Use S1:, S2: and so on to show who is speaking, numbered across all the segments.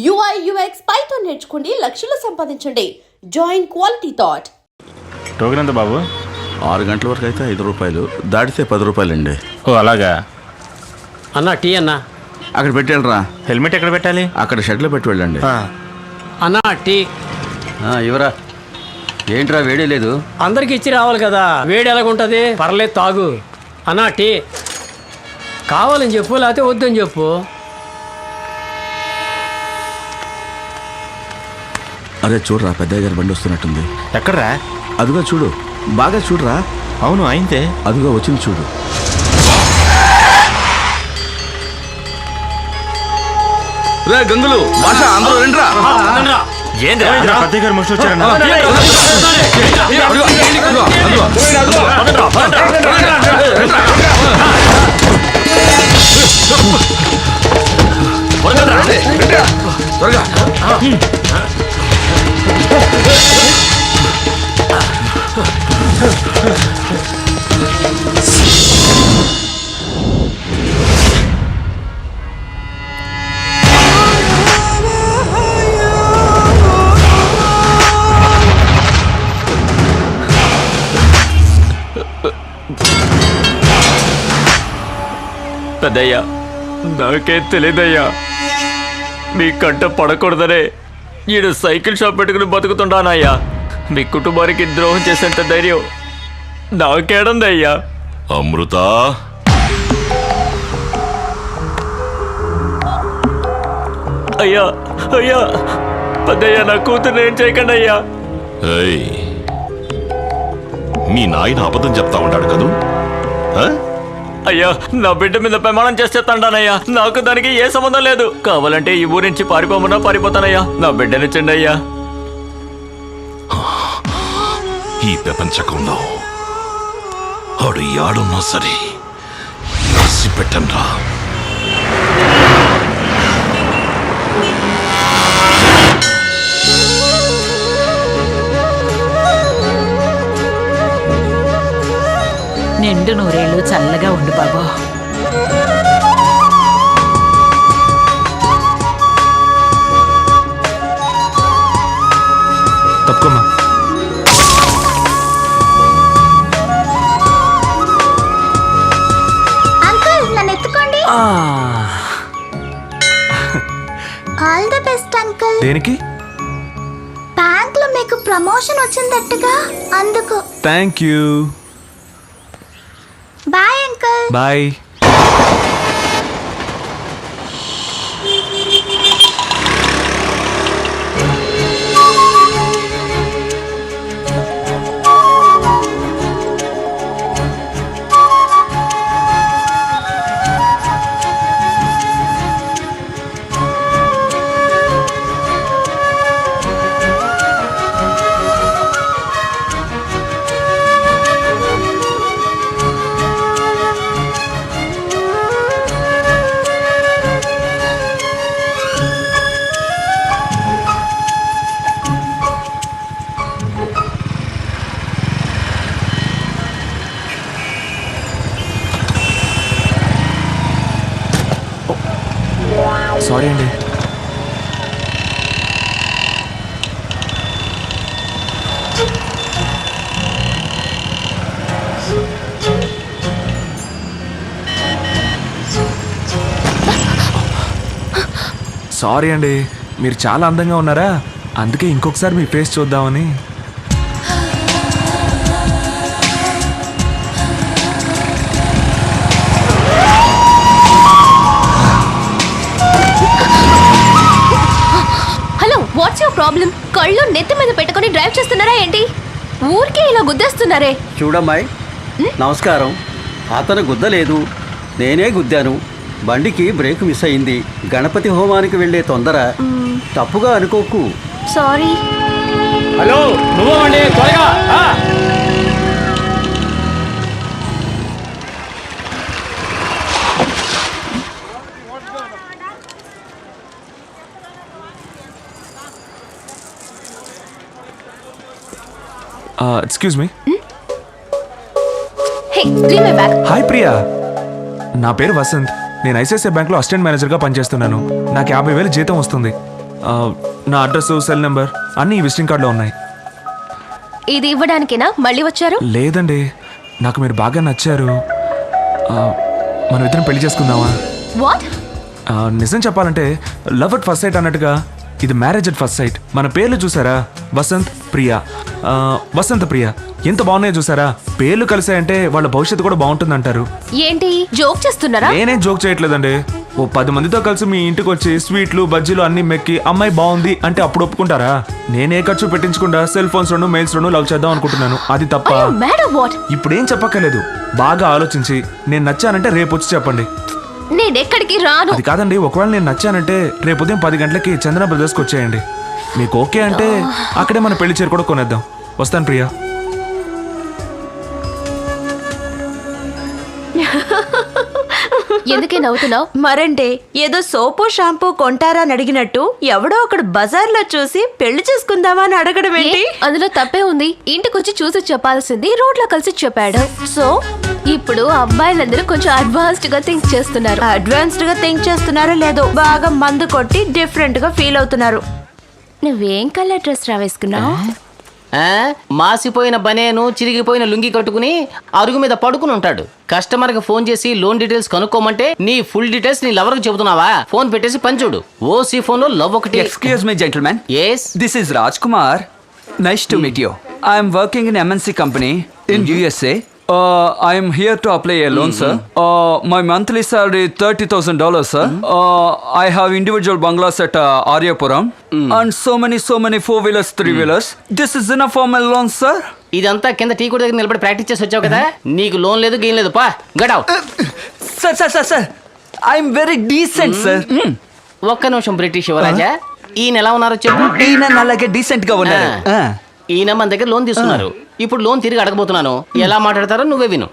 S1: UI UX python నేర్చుకోండి, లక్షలు సంపాదించండి. Join quality thought.
S2: టోకెన్ ఎంత బాబు?
S3: 6 గంటల వరకు అయితే 5 రూపాయలు, దాటితే 10 రూపాయలండి.
S2: ఓ అలాగా
S4: అన్నా టీ అన్నా.
S3: అక్కడ పెట్టాలరా.
S2: హెల్మెట్ ఎక్కడ పెట్టాలి?
S3: అక్కడ షెడ్లో పెట్టి వెళ్ళండి.
S4: అన్నా టీ.
S5: ఇవరా. ఏంట్రా వేడి లేదు?
S4: అందరికి ఇచ్చి రావాలి కదా, వేడి ఎలాగుంటుంది? పర్లేదు తాగు. అన్నా టీ కావాలని చెప్పు, లేకపోతే వద్దని చెప్పు.
S3: అరే చూడరా, పెద్దయ్య గారి బండి వస్తున్నట్టుంది.
S2: ఎక్కడరా?
S3: అదిగో చూడు, బాగా చూడరా.
S2: అవును అయితే
S3: అదిగో వచ్చింది చూడు. రే గంగులు, భాష, అందరూ రండిరా.
S2: పెద్దయ్య గారు మనుషులు వచ్చారన్నా.
S6: పెద్దయ్యా, నాకేం తెలియదయ్యా. మీ కంట పడకూడదనే ఈడు సైకిల్ షాప్ పెట్టుకుని బతుకుతుంటానయ్యా. మీ కుటుంబానికి ద్రోహం చేసేంత ధైర్యం నాకేడందయ్యా.
S7: అమృత,
S6: అయ్యా అయ్యా, పెద్దయ్యా, నా కూతురు ఏం చేయకండి అయ్యా.
S7: మీ నాయన అబద్ధం చెప్తా ఉంటాడు కదూ.
S6: అయ్యా, నా బిడ్డ మీద ప్రమాణం చేసేస్తాడానయ్యా. నాకు దానికి ఏ సంబంధం లేదు. కావాలంటే ఈ ఊరి నుంచి పారిపోమన్నా పారిపోతానయ్యా. నా బిడ్డనిచ్చండి అయ్యా.
S7: ఈ ప్రపంచకంలో ఆడు యాడున్నా సరే రాసి పెట్టండ్రా.
S8: నిండు నూరేళ్ళు చల్లగా ఉండు బాబు.
S2: తప్పుకోమ్మా.
S9: అంకుల్, నన్ను ఎత్తుకోండి. All the best uncle.
S2: దేనికి?
S9: బ్యాంక్ లో మీకు ప్రమోషన్ వచ్చిందట్టుగా, అందుకు.
S2: Thank you.
S9: Bye uncle.
S2: Bye. Sorry అండి. సారీ అండి, మీరు చాలా అందంగా ఉన్నారా, అందుకే ఇంకొకసారి మీ ఫేస్ చూద్దామని.
S9: What's your problem? కళ్ళు నెత్తి మీద పెట్టుకొని డ్రైవ్ చేస్తున్నారా ఏంటి? ఊరికే ఇలా గుద్దేస్తున్నారే.
S5: చూడమ్మాయి, నమస్కారం. అతను గుద్దలేదు, నేనే గుద్దాను. బండికి బ్రేక్ మిస్ అయింది. గణపతి హోమానికి వెళ్ళే తొందర. తప్పుగా అనుకోకు.
S9: సారీ.
S4: హలో, నువ్వండి త్వరగా.
S2: Excuse me.
S9: Hey, give me back.
S2: Hi Priya, నా పేరు వసంత్. నేను ఐసిఐసిఐ బ్యాంక్లో అసిస్టెంట్ మేనేజర్గా పనిచేస్తున్నాను. నాకు 50,000 జీతం వస్తుంది. నా అడ్రస్ సెల్ నెంబర్ అన్నీ ఈ విజిటింగ్ కార్డులో ఉన్నాయి.
S9: ఇది ఇవ్వడానికేనా మళ్ళీ వచ్చారు?
S2: లేదండి, నాకు మీరు బాగా నచ్చారు. మనం ఇద్దరం పెళ్లి చేసుకుందామా?
S9: వాట్?
S2: నిజం చెప్పాలంటే లవ్ అట్ ఫస్ట్ సైట్ అన్నట్టుగా ఇది మ్యారేజ్ అట్ ఫస్ట్ సైట్. మన పేర్లు చూసారా? వసంత్, ప్రియా. వసంత్, ప్రియా ఎంత బాగున్నాయో చూసారా? పేర్లు కలిసాయంటే వాళ్ళ భవిష్యత్తు కూడా బాగుంటుంది అంటారు.
S9: ఏంటి జోక్ చేస్తున్నారా?
S2: నేనేం జోక్ చేయట్లేదండి. ఓ 10 మందితో కలిసి మీ ఇంటికి వచ్చి స్వీట్లు బజ్జీలు అన్ని మెక్కి అమ్మాయి బాగుంది అంటే అప్పుడు ఒప్పుకుంటారా? నేనే ఖర్చు పెట్టించకుండా సెల్ ఫోన్స్ లోను మెయిల్స్ లోను లవ్ చేద్దాం అనుకుంటున్నాను. అది తప్ప? ఇప్పుడేం చెప్పక్కర్లేదు. బాగా ఆలోచించి నేను నచ్చానంటే రేపు వచ్చి చెప్పండి.
S9: నేనెక్కడికి రాను.
S2: అది కాదండి, ఒకవేళ నేను నచ్చానంటే రేపు ఉదయం 10 గంటలకి చందన బ్రదర్స్కి వచ్చేయండి. మీకు ఓకే అంటే అక్కడే మన పెళ్లి చీర కూడా కొనేద్దాం. వస్తాను ప్రియా.
S9: ఎందుకే నవ్వుతున్నావు?
S8: మరంటే ఏదో సోపు షాంపూ కొంటారా అని అడిగినట్టు ఎవడో ఒకడు బజార్లో చూసి పెళ్లి చేసుకుందామా అని అడగడం ఏంటి?
S9: అందులో తప్పే ఉంది. ఇంటికొచ్చి చూసి చెప్పాల్సింది రోడ్లో కలిసి చెప్పాడు. సో ఇప్పుడు అబ్బాయిలందరూ కొంచెం అడ్వాన్స్డ్ గా థింక్ చేస్తున్నారు.
S8: అడ్వాన్స్డ్ గా థింక్ చేస్తున్నారో లేదో బాగా మందు కొట్టి డిఫరెంట్ గా ఫీల్ అవుతున్నారు. నువ్వేం కలర్ డ్రెస్ వేసుకున్నావు?
S10: మాసిపోయిన బనేను చిరిగిపోయిన లుంగి కట్టుకుని అరుగు మీద పడుకుని ఉంటాడు. కస్టమర్ కి ఫోన్ చేసి లోన్ డీటెయిల్స్ కనుక్కోమంటే నీ ఫుల్ డీటెయిల్స్ నీ లవర్ కి చెబుతున్నావా? ఫోన్ పెట్టేసి పంచుడు. ఓసీ ఫోన్ లో లవ్ ఒకటి.
S11: Excuse me, gentlemen.
S10: Yes.
S11: This is Rajkumar. Nice to meet you. I am working in MNC company in USA. I am here to apply a loan, sir. My monthly salary $30,000, sir. I have individual bungalows at Aryapuram and so many 4-wheelers, 3-wheelers. This is enough for my loan, sir.
S10: ఇదంతా కింద tea కూడా దగ్గర నిలబడి practice చేసి వచ్చావు కదా. నీకు loan లేదు గేమ్ లేదు. పా గడావ్.
S11: Sir. I am very decent, sir.
S10: ఒక్క నిమిషం బ్రిటిష్ యువరాజా, ఈయన ఎలా ఉన్నారో చెప్పు.
S11: ఈయన అలాగే డీసెంట్ గా ఉన్నారు.
S10: ఈయన మన దగ్గర లోన్ తీసుకున్నారు. ఇప్పుడు లోన్ తిరిగి అడగబోతున్నాను. ఎలా మాట్లాడతారో నువ్వే విను.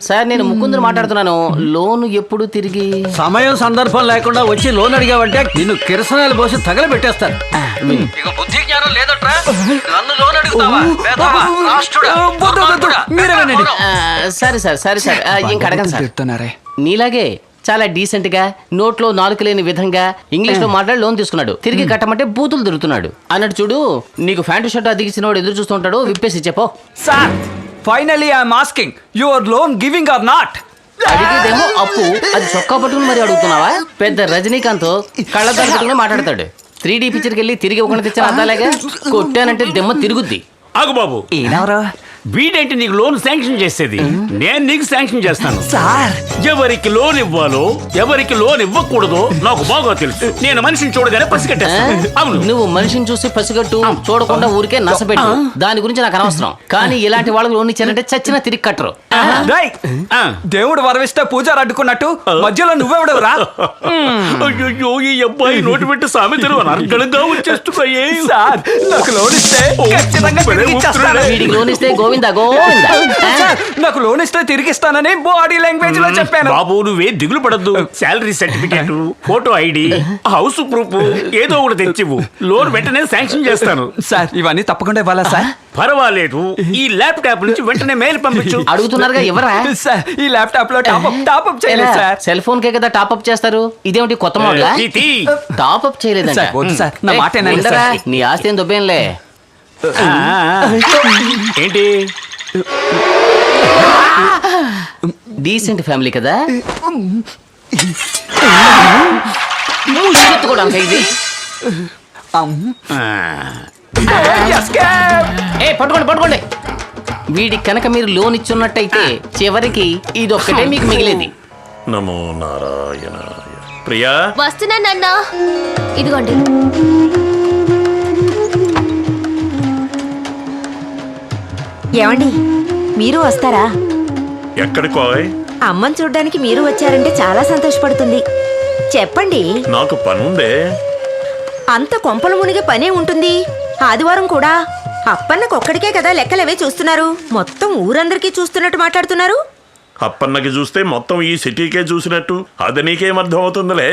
S10: సార్, నేను ముకుందుని మాట్లాడుతున్నాను. లోన్ ఎప్పుడు తిరిగి?
S5: సమయం సందర్భం లేకుండా వచ్చి లోన్ అడిగావంటే నిన్ను కిరసనాలు పోసి తగలబెట్టేస్తారు.
S11: బుద్ధి జ్ఞానం లేదట్రా, నన్ను లోన్ అడుగుతావా? మీరే వినండి.
S10: సరే ఇంక అడగను సార్. నీలాగే చాలా డీసెంట్ గా నోట్లో నాలుక లేని విధంగా ఇంగ్లీష్ లో మాట్లాడి లోన్ తీసుకున్నాడు. తిరిగి కట్టమంటే బూతులు తిరుగుతున్నాడు అన్నట్టు చూడు. నీకు ప్యాంటు షర్ట్ అదిగిసిన వాడు ఎదురు చూస్తుంటాడు. విప్పేసి చెప్పో.
S11: Sir, finally I'm asking your loan giving or not?
S10: అడిగేదేమో అప్పు, అది చొక్కా పట్టుకుని మరి అడుగుతున్నావా? పెద్ద రజనీకాంత్ కళ్ళద్దాలు పెట్టుకుని మాట్లాడతాడు. 3D పిక్చర్కి వెళ్ళి తిరిగి ఒకటి తెచ్చిన అద్దాలేగా కొట్టానంటే దెమ్మ తిరుగుద్ది.
S6: ఆగు బాబు, వీడేంటి నీకు లోన్ శాంక్షన్ చేసేది? నేను నీకు శాంక్షన్ చేస్తాను
S11: సార్.
S6: ఎవరికి లోన్ ఇవ్వాలో ఎవరికి లోన్ ఇవ్వకూడదో నాకు బాగా తెలుసు. నేను మనిషిని చూడగానే పసిగట్టేస్తాను. అవును,
S10: నువ్వు మనిషిని చూసి పసిగట్టు, చూడకుండా ఊరికే నసపెట్టు. దాని గురించి నాకు అనవసరం. కానీ ఇలాంటి వాళ్ళకి లోన్ ఇచ్చారంటే చచ్చినా తిరిగి కట్టరు.
S11: దేవుడు వరవిస్తే పూజారు అడ్డుకున్నట్టు మధ్యలో నువ్వెవడవురా?
S6: అయ్యో, ఈ అబ్బాయి నోటి పెట్టి సామెతలు అనర్గళంగా వచ్చేస్తున్నాయే.
S11: సార్, నాకు లోన్ ఇస్తే ఖచ్చితంగా తిరిగి ఇచ్చేస్తాను.
S10: వీడికి లోన్ ఇస్తే గోవిందా.
S11: నాకు లోన్ ఇస్తే తిరిగిస్తానని బాడీ లాంగ్వేజ్ లో చెప్పాను.
S6: బాబు, నువ్వే దిగులు పడద్దు. Salary certificate, photo ID, house proof ఏదో ఒకటి తెచ్చివు. లోన్ వెంటనే శాంక్షన్ చేస్తాను.
S11: సార్, ఇవన్నీ తప్పకుండా ఇవ్వాలా సార్?
S6: పర్వాలేదు, ఈ ల్యాప్టాప్ నుంచి వెంటనే మెయిల్ పంపించు.
S10: అడుగుతున్నారుగా ఎవరా?
S11: సార్, ఈ ల్యాప్టాప్ లో టాప్అప్ చేయలేదు సార్.
S10: సెల్ ఫోన్ కే కదా టాప్అప్ చేస్తారు. ఇదేమిటి కొత్త మోడల్? టాప్అప్ చేయలేదంట.
S11: సార్, నా మాట వినండి సార్.
S10: నీ ఆస్తి ఏం దొబ్బేంలే.
S6: ఏంటి?
S10: డీసెంట్ ఫ్యామిలీ కదా. ఇది పట్టుకోండి. వీడికి కనుక మీరు లోన్ ఇచ్చున్నట్టయితే చివరికి ఇదొక్కటే మీకు మిగిలేది.
S7: నమో నారాయణ. ప్రియా,
S9: వస్తున్నానన్నా. ఇదిగోండి.
S8: ఏమండి, మీరు వస్తారా?
S7: ఎక్కడికోయ్?
S8: అమ్మని చూడ్డానికి మీరు వచ్చారంటే చాలా సంతోషపడుతుంది. చెప్పండి.
S7: నాకు పనుందే.
S8: అంత కొంపలు మునిగే పనే ఉంటుంది. ఆదివారం కూడా. అప్పన్నకొక్కడికే కదా లెక్కలవే చూస్తున్నారు. మొత్తం ఊరందరికీ చూస్తున్నట్టు మాట్లాడుతున్నారు.
S7: అప్పన్నకి చూస్తే మొత్తం ఈ సిటీకే చూసినట్టు. అది నీకేం అర్థం అవుతుందిలే.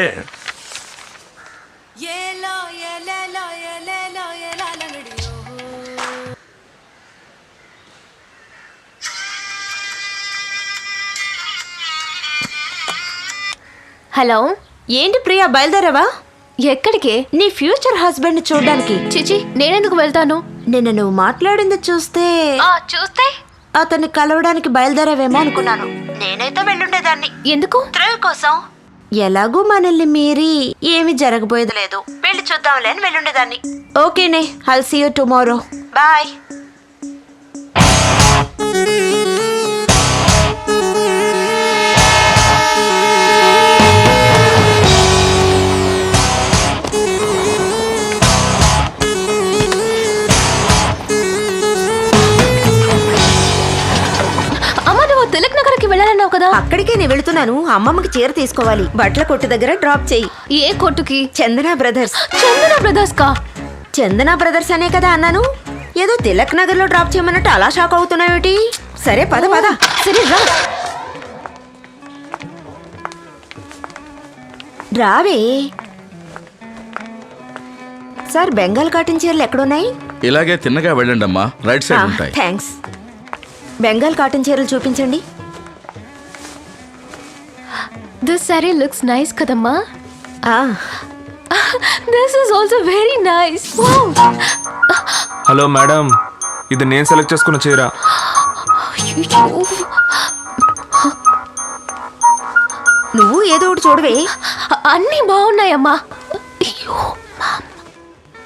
S9: హలో,
S8: ఏంటి ప్రియా, బయలుదేరావా?
S9: ఎక్కడికి?
S8: నీ ఫ్యూచర్ హస్బెండ్ చూడడానికి.
S9: చిచి, నేనెందుకు వెళ్తాను?
S8: నిన్న నువ్వు మాట్లాడింది చూస్తే
S9: చూస్తే
S8: అతన్ని కలవడానికి బయలుదేరావేమో అనుకున్నాను. నేనైతే వెళ్ళుండేదాన్ని.
S9: ఎందుకు?
S8: థ్రిల్ కోసం. ఎలాగూ మనల్ని మీరి ఏమి జరగబోయేది లేదు, వెళ్ళి చూద్దాంలే అని వెళ్ళుండేదాన్ని. ఓకేనే, I'll see you tomorrow. Bye.
S9: Tilak నగర్కి వెళ్ళాలన్నావు కదా?
S8: అక్కడికే నేను వెళుతున్నాను. అమ్మమ్మకి చీర తీసుకోవాలి. బట్టల కొట్టు దగ్గర డ్రాప్ చేయి.
S9: ఏ కొట్టుకి?
S8: చందన బ్రదర్స్.
S9: చందన బ్రదర్స్ కా?
S8: చందన బ్రదర్స్ అనే కదా అన్నాను. ఏదో తిలక్ నగర్ లో డ్రాప్ చేయమన్నట్టు అలా షాక్ అవుతున్నావేటి? సరే పద పద.
S9: సరే రా.
S8: రావే. సార్, బెంగాల్ కాటన్ చీరలు ఎక్కడున్నాయి?
S3: ఇలాగే తిన్నగా వెళ్ళండి అమ్మా, రైట్ సైడ్ ఉంటాయి.
S8: థ్యాంక్స్. బెంగాల్ కాటన్ చీరలు చూపించండి.
S9: దిస్ సారీ లుక్స్ నైస్ కదమ్మా. This is also very nice.
S2: Hello madam, ఇది నేను సెలెక్ట్ చేసుకున్న చీర.
S8: నువ్వు ఏదో ఒకటి చూడవే.
S9: అన్నీ బాగున్నాయమ్మా.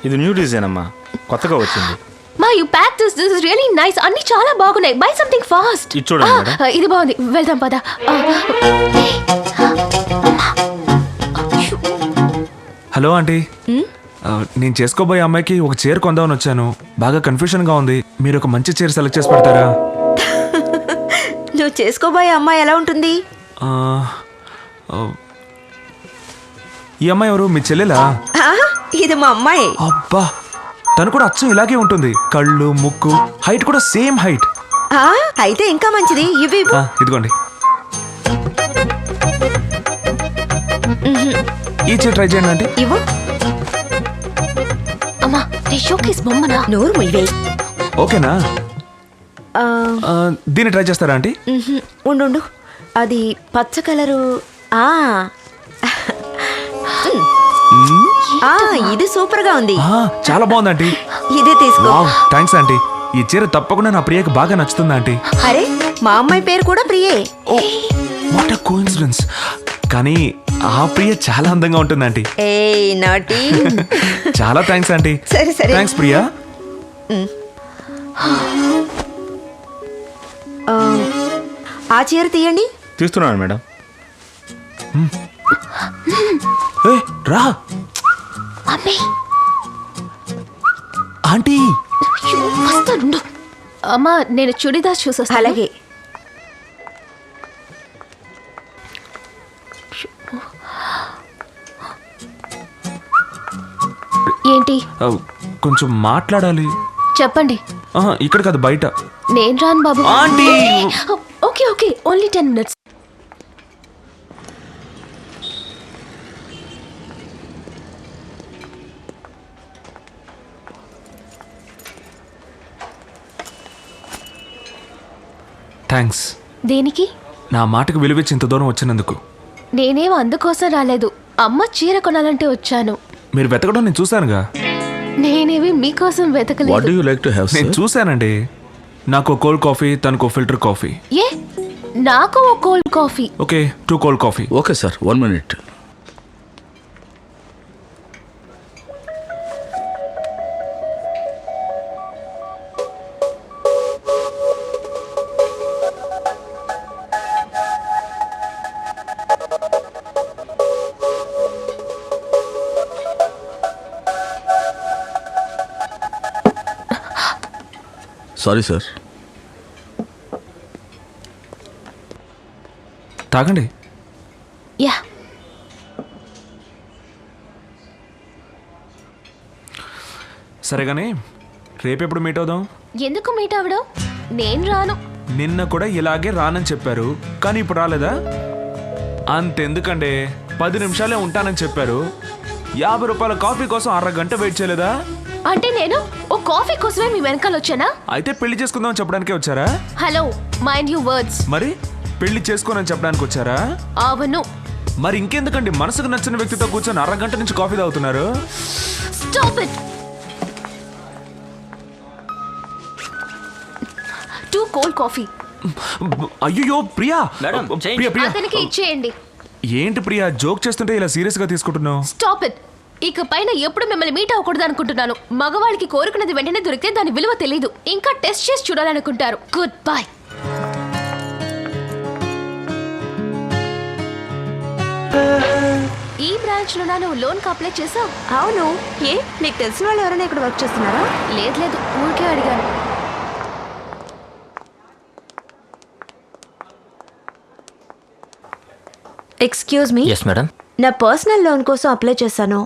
S12: ఇది న్యూ డిజైన్ అమ్మా, కొత్తగా వచ్చింది.
S9: మా you pack this is really nice. అన్నీ చాలా బాగున్నాయి. By something fast.
S12: ఇది చూడండి మేడం.
S9: ఇది బాగుంది, వెళ్దాం పద.
S2: హలో ఆంటీ, నేను చేసుకోబోయే అమ్మాయికి ఒక చీర కొందామని వచ్చాను. బాగా కన్ఫ్యూషన్ గా ఉంది. మీరు ఒక మంచి చీర సెలెక్ట్ చేసి పెడతారా?
S8: నువ్వు చేసుకోబోయే అమ్మాయి ఎలా ఉంటుంది?
S2: ఈ అమ్మాయి ఎవరు? మీ చెల్లెలా?
S8: ఇది మా అమ్మాయి.
S2: అబ్బా, తను కూడా అచ్చం ఇలాగే ఉంటుంది. కళ్ళు, ముక్కు, హైట్ కూడా సేమ్ హైట్.
S8: అయితే ఇంకా మంచిది. ఇవి
S2: ఇదిగోండి, ఈ చీర ట్రై చేయండి ఆంటీ.
S8: ఇవ్వు.
S9: అమ్మా, నీ షోకేస్ బొమ్మనా?
S8: నోరు ముయ్యవే.
S2: ఓకేనా? దీన్ని ట్రై చేస్తారా ఆంటీ?
S8: ఉండు, అది పచ్చ కలరు. ఇది సూపర్ గా ఉంది.
S2: చాలా బాగుంది ఆంటీ.
S8: ఇదే తీసుకో.
S2: Thanks aunty. ఈ చీర తప్పకుండా నా ప్రియకి బాగా నచ్చుతుంది ఆంటీ.
S8: అరే, మా అమ్మాయి పేరు కూడా ప్రియే.
S2: What a coincidence. కానీ ఆ ప్రియ చాలా అందంగా ఉంటుంది ఆంటీ.
S8: నాటి.
S2: చాలా థ్యాంక్స్ ఆంటీ.
S8: సరే సరే.
S2: థ్యాంక్స్ ప్రియా.
S8: ఆ చీర తీయండి.
S12: తీస్తున్నాను మేడం.
S2: రా ఆంటీ.
S9: అమ్మా, నేను చుడిదార్ చూసొస్తాను.
S8: అలాగే.
S9: ఏంటి?
S2: కొంచెం మాట్లాడాలి.
S9: చెప్పండి.
S2: ఇక్కడ కాదు, బయట.
S9: నేను రాను బాబు.
S2: Aunty.
S9: Okay okay, only 10 minutes.
S2: Thanks.
S9: దేనికి?
S2: నా మాటకు విలువిచ్చి ఇంత దూరం వచ్చినందుకు.
S9: నేనేం అందుకోసం రాలేదు. అమ్మ చీర కొనాలంటే వచ్చాను.
S2: మీరు వెతకడం నేను చూశానుగా.
S9: నేనేవి మీకోసం వెతకలేదు.
S3: What do you like to have?
S2: నేను చూశానండి. నాకు కోల్డ్ కాఫీ, తనకు ఫిల్టర్ కాఫీ.
S9: ఏ, నాకు ఓ cold coffee.
S2: Okay, 2 cold coffee.
S3: Okay sir, 1 minute. Sorry sir.
S2: తాగండి.
S9: యా.
S2: సరేగానే, రేపెప్పుడు మీట్ అవుదాం?
S9: ఎందుకు మీట్ అవ్వడం? నేను రాను.
S2: నిన్న కూడా ఇలాగే రానని చెప్పారు, కానీ ఇప్పుడు రాలేదా? అంతెందుకండి, 10 నిమిషాలే ఉంటానని చెప్పారు. 50 రూపాయల కాఫీ కోసం అరగంట వెయిట్ చేయలేదా?
S9: అంటే నేను ఓ కాఫీ కోసమే మీ వెనకాల వచ్చానా?
S2: అయితే పెళ్లి చేసుకుందాం చెప్పడానికే వచ్చారా?
S9: Hello, mind you words.
S2: మరి పెళ్లి చేసుకోనని చెప్పడానికి వచ్చారా?
S9: అవును.
S2: మరి ఇంకెందుకండి మనసుకు నచ్చిన వ్యక్తితో కూర్చొని అరగంట నుంచి కాఫీ తాగుతున్నారు?
S9: Stop it. 2 cold coffee.
S2: అయ్యో ప్రియా,
S6: మేడం, చేంజ్.
S2: ప్రియా ప్రియా
S9: అతనికి ఇచ్చేయండి.
S2: ఏంటి ప్రియా జోక్ చేస్తుంటే ఇలా సీరియస్ గా తీసుకుంటున్నావు?
S9: Stop it. ఇక పైన ఎప్పుడు మిమ్మల్ని మీట్ అవ్వకూడదు అనుకుంటున్నాను. మగవాళ్ళకి కోరుకున్నది వెంటనే దొరికితే దాని విలువ తెలీదు. ఇంకా టెస్ట్ చేసి చూడాలనుకుంటారు. Good bye. ఈ బ్రాంచ్ లో నువ్వు లోన్ కి అప్లై చేసావు?
S8: అవును. ఏ నీకు తెలిసిన వాళ్ళు ఎవరైనా ఇక్కడ వర్క్ చేస్తున్నారా?
S9: లేదు, ఊరికే అడిగాను.
S8: Excuse me.
S6: Yes madam.
S8: నా పర్సనల్ లోన్ కోసం అప్లై చేశాను.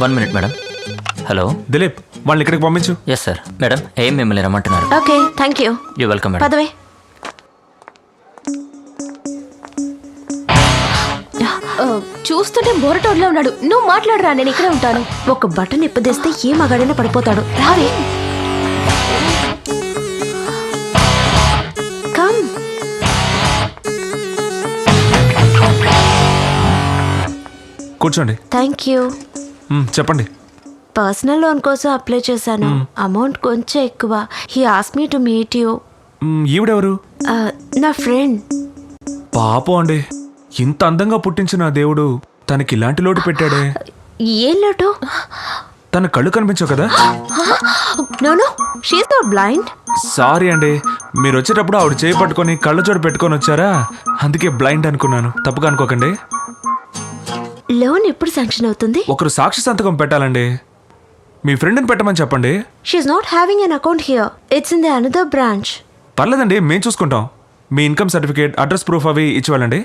S6: One minute madam. Hello
S2: Dilip, వాళ్ళని ఇక్కడికి పంపించు.
S6: Yes sir. మేడం ఏం మిమ్మల్ని రమ్మంటున్నారు?
S8: Okay, thank you.
S6: You welcome madam.
S8: పదవే.
S9: చూస్తుంటే బోరటోడ్లో ఉన్నాడు. నువ్వు మాట్లాడరా, నేను ఇక్కడే ఉంటాను.
S8: ఒక బటన్ ఇప్పదేస్తే ఏ మగాడైనా పడిపోతాడు. రావే. కమ్.
S2: కూర్చోండి.
S8: Thank you.
S2: చెప్పండి.
S8: పర్సనల్ లోన్ కోసం అప్లై చేశాను. అమౌంట్ కొంచెం ఎక్కువ. He ask me to meet you.
S2: ఈవిడెవరు?
S8: నా ఫ్రెండ్.
S2: పాపం అండి, ఇంత అందంగా పుట్టించిన దేవుడు తనకి ఇలాంటి లోటు పెట్టాడే.
S8: ఏం లోటు?
S2: తన కళ్ళు కనిపించవు కదా?
S8: No no, she is not blind.
S2: Sorry అండి, మీరు వచ్చేటప్పుడు ఆవిడ చేయి పట్టుకొని కళ్ళజోడు పెట్టుకొని వచ్చారా, అందుకే బ్లైండ్ అనుకున్నాను. తప్పుగా అనుకోకండి.
S8: లోన్ ఎప్పుడు శాంక్షన్ అవుతుంది?
S2: ఒకరు సాక్షి సంతకం పెట్టాలండి. మీ ఫ్రెండ్ని పెట్టమని చెప్పండి.
S8: She is not having an account here. It's in the another branch.
S2: పర్లేదండి, మేము చూసుకుంటాం. మీ ఇన్కమ్ సర్టిఫికేట్, అడ్రస్ ప్రూఫ్ అవి ఇచ్చి వెళ్ళండి.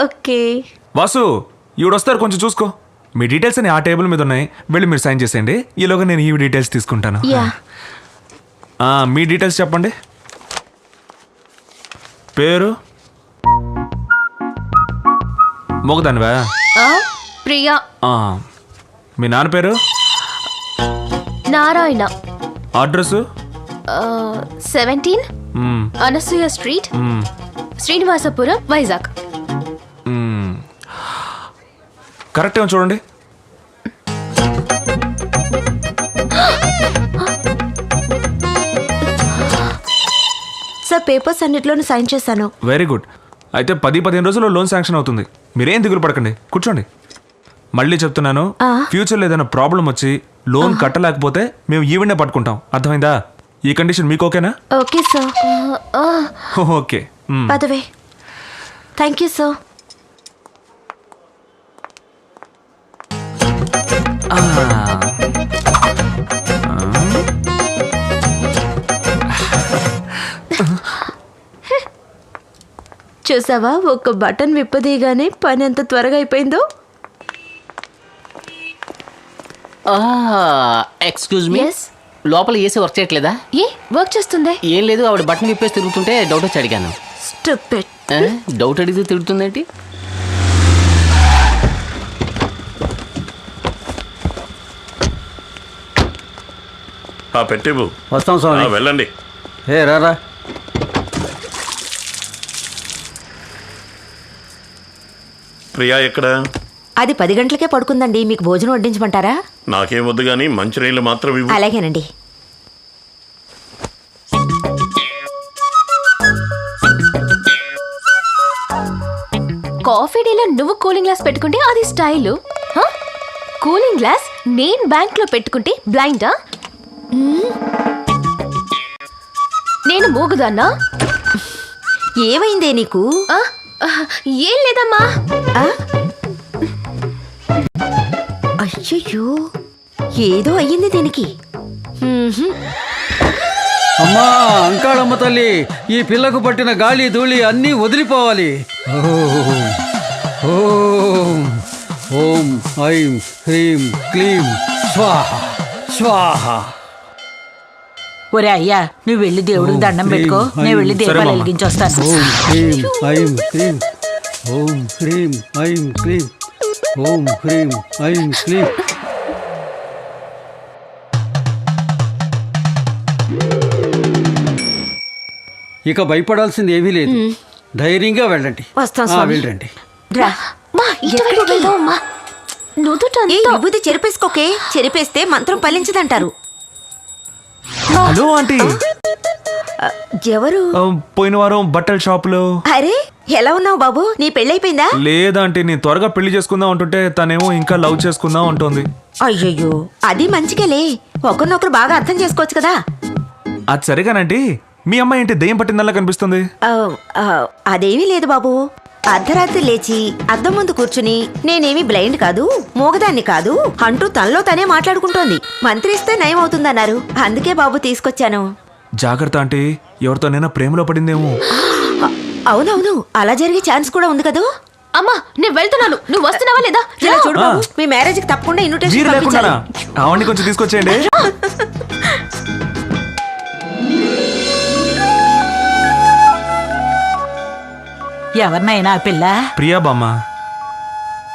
S8: ఓకే.
S2: వాసు, ఈవిడ వస్తారు, కొంచెం చూసుకో. మీ డీటెయిల్స్ అని ఆ టేబుల్ మీద ఉన్నాయి, వెళ్ళి మీరు సైన్ చేసేయండి. ఈలోగా నేను ఈ డీటెయిల్స్ తీసుకుంటాను. మీ డీటెయిల్స్ చెప్పండి. పేరు? మొగదానివా?
S9: ప్రియా.
S2: మీ నాన్న పేరు?
S9: Narayana.
S2: Address?
S9: 17 Anasuya street, Srinivasapuram, Vizag.
S2: Correct ఏమో చూడండి.
S8: సార్, పేపర్స్ అన్నిట్లోనూ సైన్ చేశాను.
S2: Very good. అయితే 10-15 రోజుల్లో లోన్ శాంక్షన్ అవుతుంది. మీరేం దిగులు పడకండి, కూర్చోండి. మళ్ళీ చెప్తున్నాను, ఫ్యూచర్లో ఏదైనా ప్రాబ్లం వచ్చి లోన్ కట్టలేకపోతే మేము ఈవెంట్నే పట్టుకుంటాం. అర్థమైందా? ఈ కండిషన్ మీకు ఓకేనా?
S8: Okay sir.
S2: ఓకే.
S8: పదవే. Thank you sir. చూసావా, ఒక బటన్ విప్పదీయగానే పని ఎంత త్వరగా అయిపోయిందో.
S10: Excuse me.
S9: Yes?
S10: లోపల ఏసీ వర్క్ చేయట్లేదా?
S9: ఏ వర్క్ చేస్తుంది?
S10: ఏం లేదు, ఆవిడ బటన్ విప్పేసి తిరుగుతుంటే డౌట్ వచ్చి అడిగాను.
S8: Stupid.
S10: డౌట్ అడిగితే తిరుగుతుందేంటి?
S7: పెట్టివు.
S5: వస్తాం స్వామి.
S7: వెళ్ళండి.
S5: ఏ రారా.
S7: ప్రియా ఎక్కడ?
S8: అది 10 గంటలకే పడుకుందండి. మీకు భోజనం వడ్డించమంటారా?
S7: నాకేం వద్దు కానీ మంచినీళ్ళు మాత్రం ఇవ్వు.
S8: అలాగేనండి.
S9: కాఫీ డేలో నువ్వు కూలింగ్ గ్లాస్ పెట్టుకుంటే అది స్టైలు. కూలింగ్ గ్లాస్ నేను బ్యాంక్ లో పెట్టుకుంటే బ్లైండా? నేను మూగుదాన్నా?
S8: ఏమైందే నీకు?
S9: ఏం లేదమ్మా.
S8: అయ్యయ్యో, ఏదో అయ్యింది దీనికి.
S5: అమ్మా అంకాళమ్మ తల్లి, ఈ పిల్లకు పట్టిన గాలి ధూళి అన్నీ వదిలిపోవాలి. ఓం ఓం ఐం హ్రీం క్లీం స్వాహ స్వాహ.
S13: ఒరే అయ్యా, నువ్వు వెళ్ళి దేవుడికి దండం పెట్టుకో, నేను వెళ్ళి దీపాలు వెలిగించొస్తాను.
S5: ఓం హ్రీం ఐం క్లీం, ఓం హ్రీం ఐం క్లీం, ఓం హ్రీం ఐం క్లీం. ఇక భయపడాల్సింది ఏమీ లేదు. ధైర్యంగా వెళ్ళండి.
S8: వస్తాం స్వామి.
S5: వెళ్ళండి.
S8: రా.
S9: మా ఇటువైపు వెళ్దాం అమ్మా.
S8: ఏ
S9: నుదుటంతా
S8: విభూతి చెరిపేసుకోకే, చెరిపేస్తే మంత్రం ఫలించదంటారు.
S2: Hello aunty.
S8: ఎవరు?
S2: పోయిన వారం బట్టల షాపులో.
S8: అరే ఎలా ఉన్నావు బాబు? నీ పెళ్ళైపోయిందా?
S2: లేదంటే నేను త్వరగా పెళ్లి చేసుకుందాం అంటుంటే తనేమో ఇంకా లవ్ చేసుకుందాం అంటుంది.
S8: అయ్యయ్యో, అది మంచికేలే. ఒకరినొకరు బాగా అర్థం చేసుకోవచ్చు కదా.
S2: అది సరిగానంటీ. మీ అమ్మాయి ఏంటి దెయ్యం పట్టిందల్లా కనిపిస్తుంది?
S8: అదేమీ లేదు బాబు. అర్ధరాత్రి లేచి అద్దం ముందు కూర్చుని నేనేమి బ్లైండ్ కాదు, మూగదాన్ని కాదు అంటూ తనలో తనే మాట్లాడుకుంటోంది. మంత్రిస్తే నయం అవుతుందన్నారు. అందుకే బాబు తీసుకొచ్చాను.
S2: జాగ్రత్త ఆంటీ, ఎవరితోనైనా ప్రేమలో పడిందేమో.
S8: అవునవును, అలా జరిగే ఛాన్స్ కూడా ఉంది కదా.
S9: అమ్మా నేను వెళ్తున్నాను, నువ్వు వస్తున్నావా లేదా?
S8: ఇలా చూడు బాబు, మీ మ్యారేజ్ కి తప్పకుండా ఇన్విటేషన్
S2: మీరు లేకుండా
S8: పంపించాలి.
S2: అవన్నీ కొంచెం తీసుకొచ్చేయండి.
S13: ఎవరినైనా ఆ పిల్ల
S2: ప్రియా బామ్మ,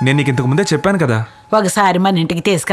S2: నేను నీకు ఇంతకు ముందే చెప్పాను కదా.
S13: ఒకసారి మన ఇంటికి తీసుకురా.